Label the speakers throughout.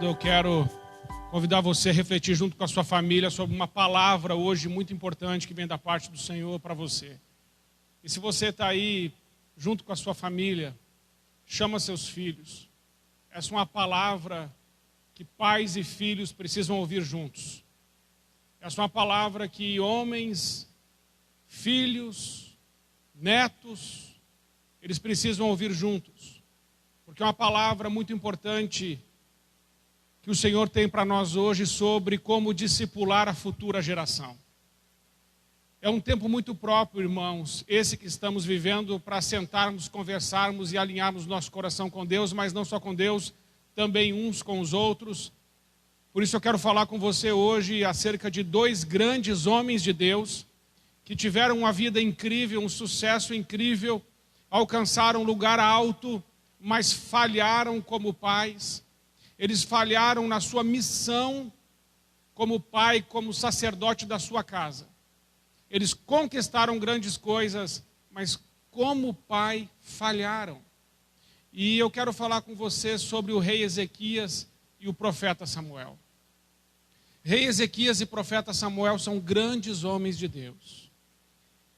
Speaker 1: Eu quero convidar você a refletir junto com a sua família sobre uma palavra hoje muito importante que vem da parte do Senhor para você. E se você está aí junto com a sua família, chama seus filhos. Essa é uma palavra que pais e filhos precisam ouvir juntos. Essa é uma palavra que homens, filhos, netos, eles precisam ouvir juntos. Porque é uma palavra muito importante que o Senhor tem para nós hoje sobre como discipular a futura geração. É um tempo muito próprio, irmãos, esse que estamos vivendo para sentarmos, conversarmos e alinharmos nosso coração com Deus, mas não só com Deus, também uns com os outros. Por isso eu quero falar com você hoje acerca de dois grandes homens de Deus que tiveram uma vida incrível, um sucesso incrível, alcançaram um lugar alto, mas falharam como pais. Eles falharam na sua missão como pai, como sacerdote da sua casa. Eles conquistaram grandes coisas, mas como pai falharam. E eu quero falar com você sobre o rei Ezequias e o profeta Samuel. Rei Ezequias e profeta Samuel são grandes homens de Deus.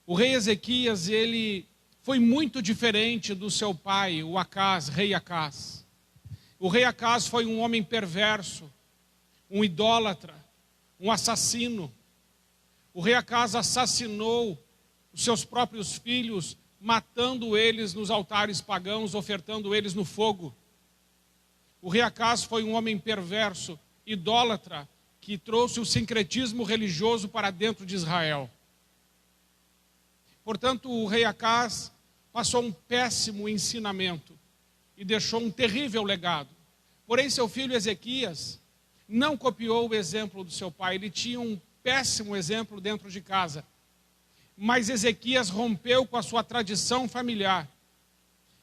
Speaker 1: O rei Ezequias, ele foi muito diferente do seu pai, o Acás, rei Acás. O rei Acás foi um homem perverso, um idólatra, um assassino. O rei Acás assassinou os seus próprios filhos, matando eles nos altares pagãos, ofertando eles no fogo. O rei Acás foi um homem perverso, idólatra, que trouxe o sincretismo religioso para dentro de Israel. Portanto, o rei Acás passou um péssimo ensinamento e deixou um terrível legado. Porém, seu filho Ezequias não copiou o exemplo do seu pai. Ele tinha um péssimo exemplo dentro de casa. Mas Ezequias rompeu com a sua tradição familiar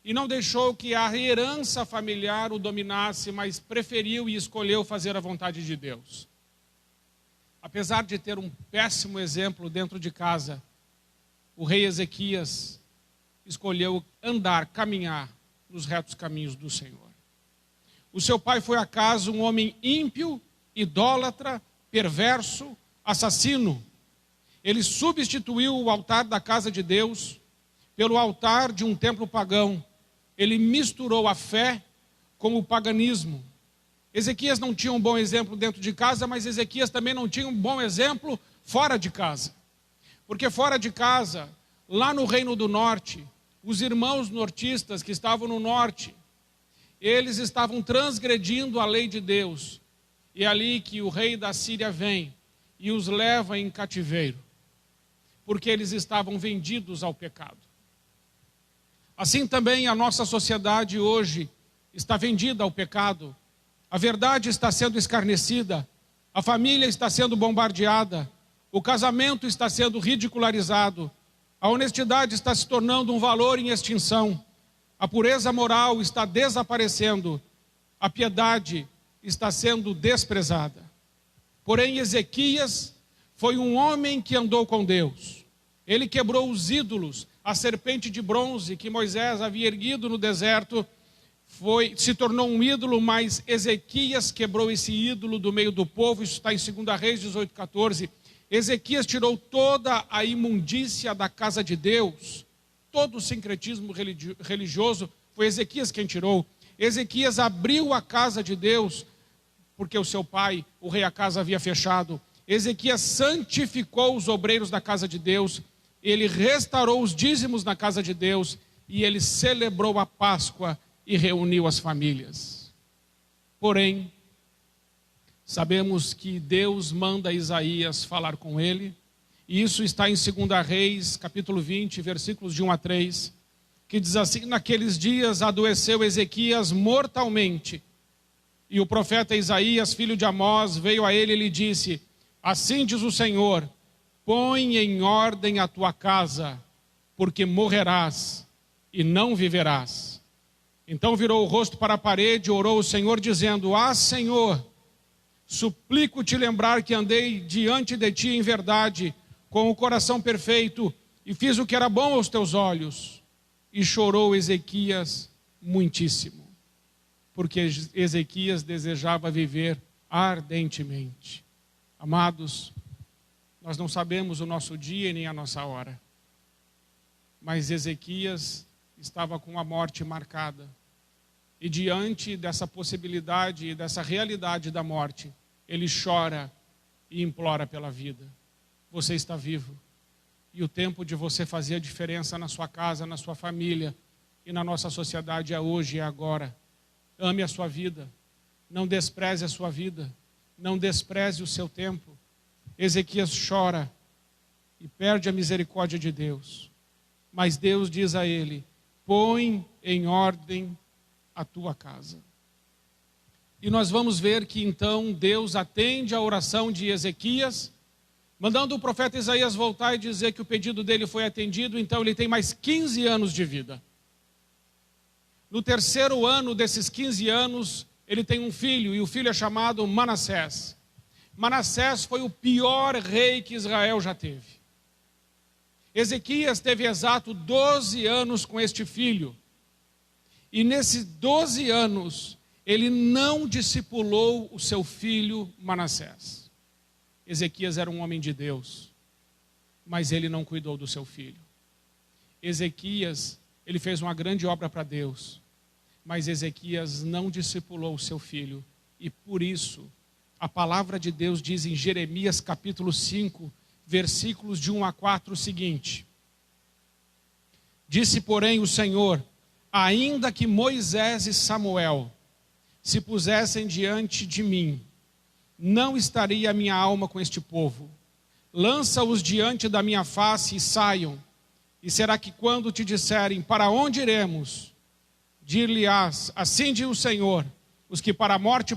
Speaker 1: e não deixou que a herança familiar o dominasse, mas preferiu e escolheu fazer a vontade de Deus. Apesar de ter um péssimo exemplo dentro de casa, o rei Ezequias escolheu andar, caminhar nos retos caminhos do Senhor. O seu pai foi Acás, um homem ímpio, idólatra, perverso, assassino. Ele substituiu o altar da casa de Deus pelo altar de um templo pagão. Ele misturou a fé com o paganismo. Ezequias não tinha um bom exemplo dentro de casa, mas Ezequias também não tinha um bom exemplo fora de casa. Porque fora de casa, lá no Reino do Norte, os irmãos nortistas que estavam no norte, eles estavam transgredindo a lei de Deus. E é ali que o rei da Síria vem e os leva em cativeiro, porque eles estavam vendidos ao pecado. Assim também a nossa sociedade hoje está vendida ao pecado. A verdade está sendo escarnecida, a família está sendo bombardeada, o casamento está sendo ridicularizado, a honestidade está se tornando um valor em extinção, a pureza moral está desaparecendo, a piedade está sendo desprezada. Porém, Ezequias foi um homem que andou com Deus. Ele quebrou os ídolos, a serpente de bronze que Moisés havia erguido no deserto, se tornou um ídolo, mas Ezequias quebrou esse ídolo do meio do povo. Isso está em 2 Reis 18:14. Ezequias tirou toda a imundícia da casa de Deus, todo o sincretismo religioso, foi Ezequias quem tirou. Ezequias abriu a casa de Deus, porque o seu pai, o rei Acás, havia fechado. Ezequias santificou os obreiros da casa de Deus, ele restaurou os dízimos na casa de Deus, e ele celebrou a Páscoa e reuniu as famílias. Porém, sabemos que Deus manda Isaías falar com ele, e isso está em 2 Reis, capítulo 20, versículos de 1 a 3, que diz assim: naqueles dias adoeceu Ezequias mortalmente, e o profeta Isaías, filho de Amós, veio a ele e lhe disse: assim diz o Senhor, põe em ordem a tua casa, porque morrerás e não viverás. Então virou o rosto para a parede e orou ao Senhor, dizendo: ah, Senhor, suplico-te lembrar que andei diante de ti em verdade, com o coração perfeito, e fiz o que era bom aos teus olhos. E chorou Ezequias muitíssimo. porque Ezequias desejava viver ardentemente. Amados, nós não sabemos o nosso dia nem a nossa hora, mas Ezequias estava com a morte marcada. E diante dessa possibilidade e dessa realidade da morte, ele chora e implora pela vida. Você está vivo. E o tempo de você fazer a diferença na sua casa, na sua família e na nossa sociedade é hoje e é agora. Ame a sua vida. Não despreze a sua vida. Não despreze o seu tempo. Ezequias chora e perde a misericórdia de Deus. Mas Deus diz a ele: põe em ordem a tua casa. E nós vamos ver que então Deus atende a oração de Ezequias, mandando o profeta Isaías voltar e dizer que o pedido dele foi atendido. Então ele tem mais 15 anos de vida. No terceiro ano desses 15 anos, ele tem um filho, e o filho é chamado Manassés. Manassés foi o pior rei que Israel já teve. Ezequias teve exato 12 anos com este filho. E nesses 12 anos, ele não discipulou o seu filho Manassés. Ezequias era um homem de Deus, mas ele não cuidou do seu filho. Ezequias, ele fez uma grande obra para Deus, mas Ezequias não discipulou o seu filho. E por isso, a palavra de Deus diz em Jeremias capítulo 5, versículos de 1 a 4 o seguinte: disse, porém, o Senhor: ainda que Moisés e Samuel se pusessem diante de mim, não estaria a minha alma com este povo. Lança-os diante da minha face e saiam. E será que quando te disserem, para onde iremos? Dir-lhe-ás, assim diz o Senhor: os que para a morte,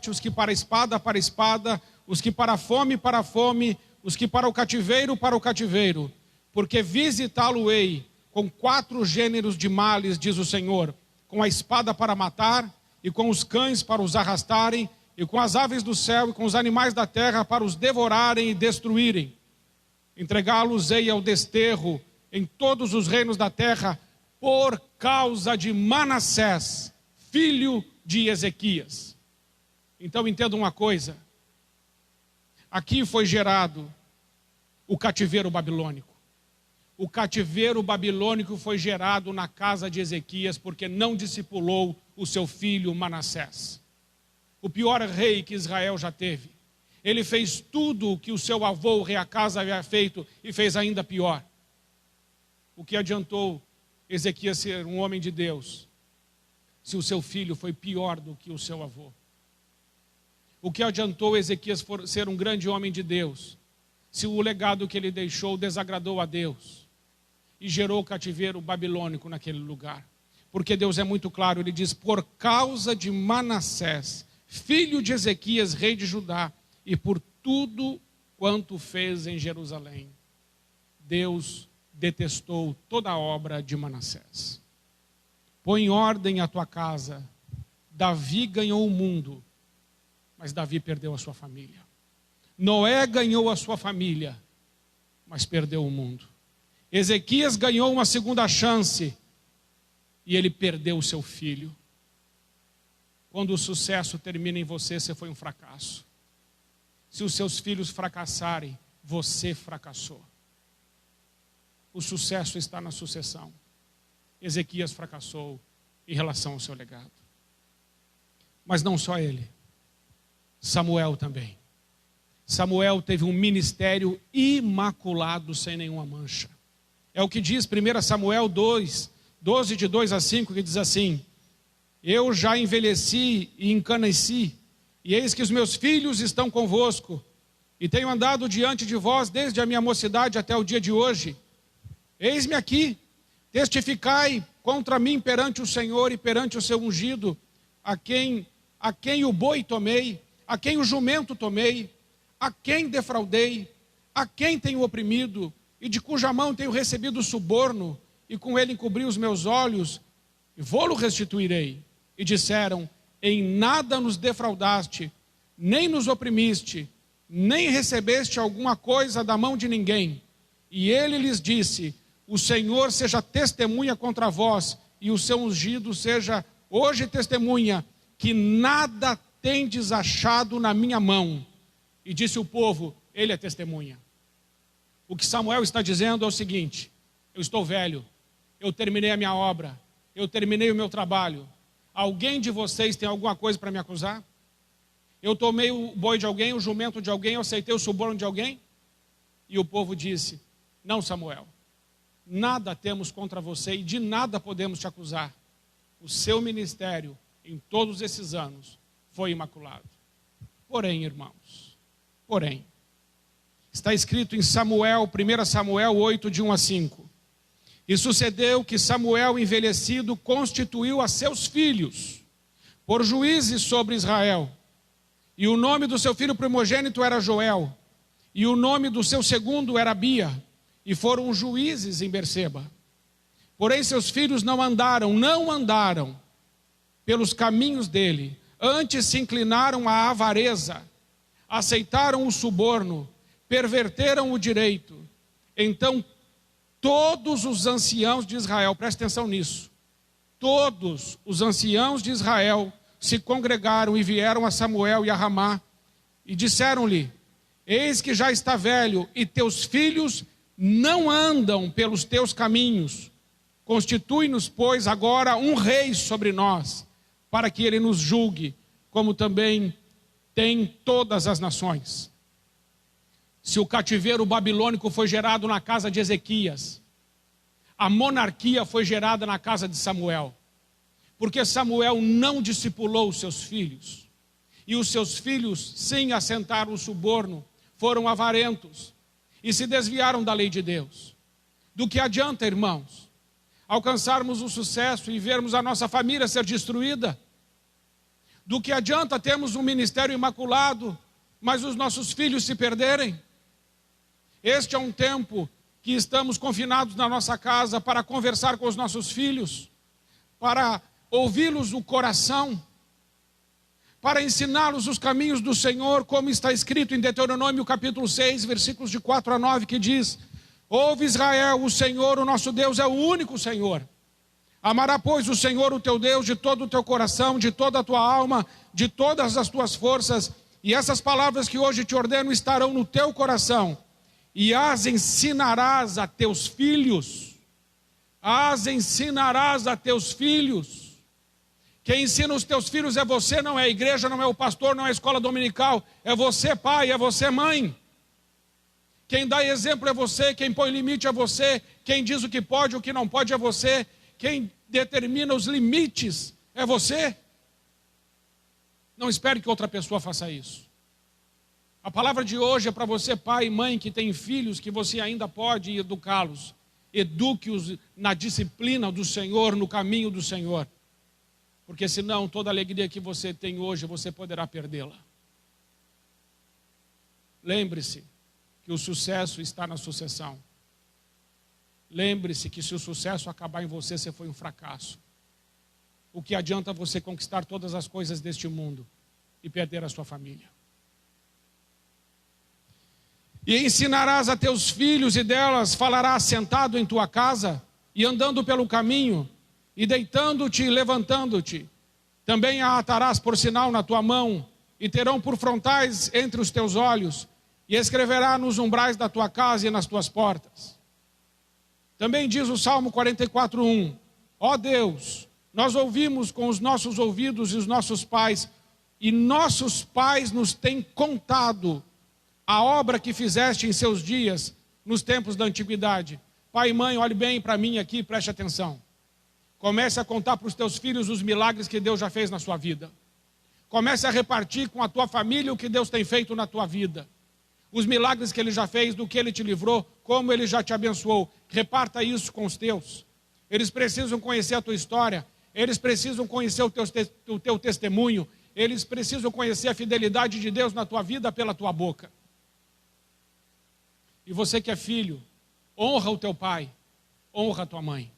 Speaker 1: os que para a espada, os que para a fome, os que para o cativeiro, porque visitá-lo-ei com 4 gêneros de males, diz o Senhor, com a espada para matar, e com os cães para os arrastarem, e com as aves do céu, e com os animais da terra para os devorarem e destruírem. Entregá-los-ei ao desterro em todos os reinos da terra, por causa de Manassés, filho de Ezequias. Então entenda uma coisa: aqui foi gerado o cativeiro babilônico. O cativeiro babilônico foi gerado na casa de Ezequias porque não discipulou o seu filho Manassés. O pior rei que Israel já teve. Ele fez tudo o que o seu avô, o rei Acaz, havia feito e fez ainda pior. O que adiantou Ezequias ser um homem de Deus se o seu filho foi pior do que o seu avô? O que adiantou Ezequias ser um grande homem de Deus se o legado que ele deixou desagradou a Deus e gerou cativeiro babilônico naquele lugar? Porque Deus é muito claro, ele diz: por causa de Manassés, filho de Ezequias, rei de Judá, e por tudo quanto fez em Jerusalém, Deus detestou toda a obra de Manassés. Põe em ordem a tua casa. Davi ganhou o mundo, mas Davi perdeu a sua família. Noé ganhou a sua família, mas perdeu o mundo. Ezequias ganhou uma segunda chance e ele perdeu o seu filho. Quando o sucesso termina em você, você foi um fracasso. Se os seus filhos fracassarem, você fracassou. O sucesso está na sucessão. Ezequias fracassou em relação ao seu legado. Mas não só ele. Samuel também. Samuel teve um ministério imaculado, sem nenhuma mancha. É o que diz 1 Samuel 2, 12 de 2 a 5, que diz assim: eu já envelheci e encaneci, e eis que os meus filhos estão convosco, e tenho andado diante de vós desde a minha mocidade até o dia de hoje. Eis-me aqui, testificai contra mim perante o Senhor e perante o seu ungido, a quem o boi tomei, a quem o jumento tomei, a quem defraudei, a quem tenho oprimido, e de cuja mão tenho recebido suborno, e com ele encobri os meus olhos, e vou-lo restituirei. E disseram: em nada nos defraudaste, nem nos oprimiste, nem recebeste alguma coisa da mão de ninguém. E ele lhes disse: o Senhor seja testemunha contra vós, e o seu ungido seja hoje testemunha, que nada tendes achado na minha mão. E disse o povo, ele é testemunha. O que Samuel está dizendo é o seguinte: eu estou velho, eu terminei a minha obra, eu terminei o meu trabalho. Alguém de vocês tem alguma coisa para me acusar? Eu tomei o boi de alguém, o jumento de alguém, eu aceitei o suborno de alguém? E o povo disse, não, Samuel, nada temos contra você e de nada podemos te acusar. O seu ministério, em todos esses anos, foi imaculado. Porém, irmãos, está escrito em Samuel, 1 Samuel 8, de 1 a 5. E sucedeu que Samuel, envelhecido, constituiu a seus filhos por juízes sobre Israel. E o nome do seu filho primogênito era Joel, e o nome do seu segundo era Abia, e foram juízes em Berseba. Porém seus filhos não andaram pelos caminhos dele, antes se inclinaram à avareza, aceitaram o suborno, perverteram o direito. Então todos os anciãos de Israel, preste atenção nisso, todos os anciãos de Israel se congregaram e vieram a Samuel e a Ramá e disseram-lhe, eis que já está velho e teus filhos não andam pelos teus caminhos. Constitui-nos, pois, agora um rei sobre nós, para que ele nos julgue, como também tem todas as nações. Se o cativeiro babilônico foi gerado na casa de Ezequias, a monarquia foi gerada na casa de Samuel. Porque Samuel não discipulou os seus filhos. E os seus filhos, sim, assentaram o suborno, foram avarentos e se desviaram da lei de Deus. Do que adianta, irmãos, alcançarmos o sucesso e vermos a nossa família ser destruída? Do que adianta termos um ministério imaculado, mas os nossos filhos se perderem? Este é um tempo que estamos confinados na nossa casa para conversar com os nossos filhos, para ouvi-los o coração, para ensiná-los os caminhos do Senhor, como está escrito em Deuteronômio capítulo 6, versículos de 4 a 9, que diz, ouve Israel, o Senhor, o nosso Deus, é o único Senhor. Amará, pois, o Senhor, o teu Deus, de todo o teu coração, de toda a tua alma, de todas as tuas forças, e essas palavras que hoje te ordeno estarão no teu coração, e as ensinarás a teus filhos. As ensinarás a teus filhos. Quem ensina os teus filhos é você, não é a igreja, não é o pastor, não é a escola dominical. É você, pai, é você, mãe. Quem dá exemplo é você, quem põe limite é você, quem diz o que pode e o que não pode é você, quem determina os limites é você. Não espere que outra pessoa faça isso. A palavra de hoje é para você, pai e mãe, que tem filhos, que você ainda pode educá-los. Eduque-os na disciplina do Senhor, no caminho do Senhor. Porque senão toda a alegria que você tem hoje, você poderá perdê-la. Lembre-se que o sucesso está na sucessão. Lembre-se que se o sucesso acabar em você, você foi um fracasso. O que adianta você conquistar todas as coisas deste mundo e perder a sua família? E ensinarás a teus filhos, e delas falarás sentado em tua casa, e andando pelo caminho, e deitando-te e levantando-te. Também a atarás por sinal na tua mão, e terão por frontais entre os teus olhos, e escreverá nos umbrais da tua casa e nas tuas portas. Também diz o Salmo 44:1, ó Deus, nós ouvimos com os nossos ouvidos e os nossos pais, e nossos pais nos têm contado a obra que fizeste em seus dias, nos tempos da antiguidade. Pai e mãe, olhe bem para mim aqui, preste atenção. Comece a contar para os teus filhos os milagres que Deus já fez na sua vida. Comece a repartir com a tua família o que Deus tem feito na tua vida. Os milagres que Ele já fez, do que Ele te livrou, como Ele já te abençoou. Reparta isso com os teus. Eles precisam conhecer a tua história. Eles precisam conhecer o teu testemunho. Eles precisam conhecer a fidelidade de Deus na tua vida pela tua boca. E você que é filho, honra o teu pai, honra a tua mãe.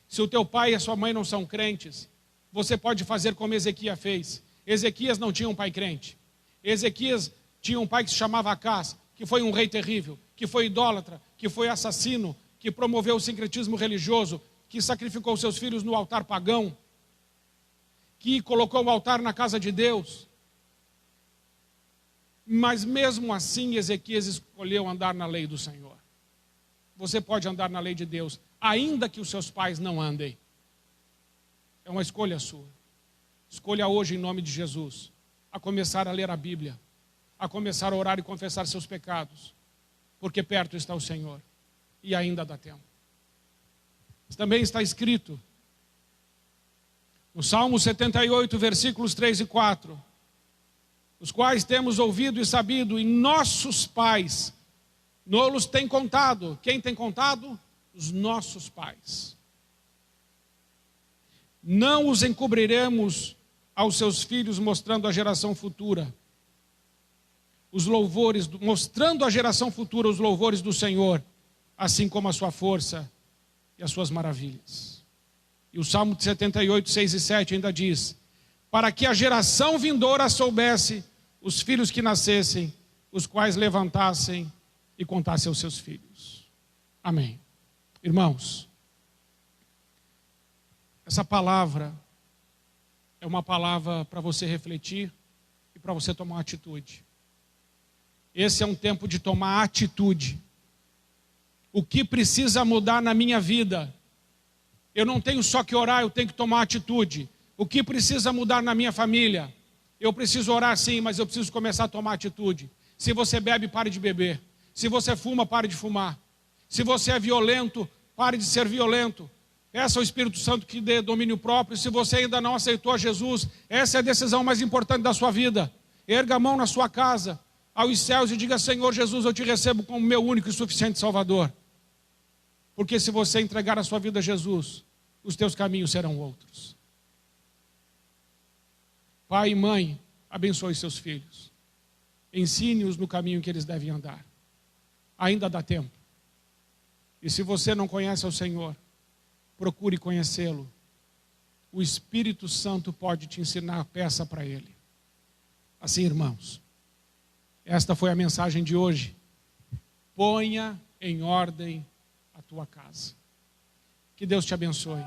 Speaker 1: Se o teu pai e a sua mãe não são crentes, você pode fazer como Ezequias fez. Ezequias não tinha um pai crente. Ezequias tinha um pai que se chamava Acás, que foi um rei terrível, que foi idólatra, que foi assassino, que promoveu o sincretismo religioso, que sacrificou seus filhos no altar pagão. que colocou o altar na casa de Deus. Mas mesmo assim, Ezequias escolheu andar na lei do Senhor. Você pode andar na lei de Deus, ainda que os seus pais não andem. É uma escolha sua. Escolha hoje, em nome de Jesus, a começar a ler a Bíblia, a começar a orar e confessar seus pecados, porque perto está o Senhor e ainda dá tempo. Também está escrito no Salmo 78, versículos 3 e 4, os quais temos ouvido e sabido, e nossos pais nos têm contado. Quem tem contado? Os nossos pais. Não os encobriremos aos seus filhos, mostrando a geração futura os louvores, mostrando à geração futura os louvores do Senhor, assim como a sua força e as suas maravilhas. E o Salmo 78, 6 e 7 ainda diz: para que a geração vindoura soubesse os filhos que nascessem, os quais levantassem e contassem aos seus filhos. Amém. Irmãos, essa palavra é uma palavra para você refletir e para você tomar uma atitude. Esse é um tempo de tomar atitude. O que precisa mudar na minha vida? Eu não tenho só que orar, eu tenho que tomar atitude. O que precisa mudar na minha família? Eu preciso orar sim, mas eu preciso começar a tomar atitude. Se você bebe, pare de beber. Se você fuma, pare de fumar. Se você é violento, pare de ser violento. Peça ao Espírito Santo que dê domínio próprio. Se você ainda não aceitou a Jesus, essa é a decisão mais importante da sua vida. Erga a mão na sua casa, aos céus, e diga: Senhor Jesus, eu te recebo como meu único e suficiente Salvador. Porque se você entregar a sua vida a Jesus, os teus caminhos serão outros. Pai e mãe, abençoe seus filhos. Ensine-os no caminho que eles devem andar. Ainda dá tempo. E se você não conhece o Senhor, procure conhecê-lo. O Espírito Santo pode te ensinar, peça para Ele. Assim, irmãos, esta foi a mensagem de hoje. Ponha em ordem a tua casa. Que Deus te abençoe.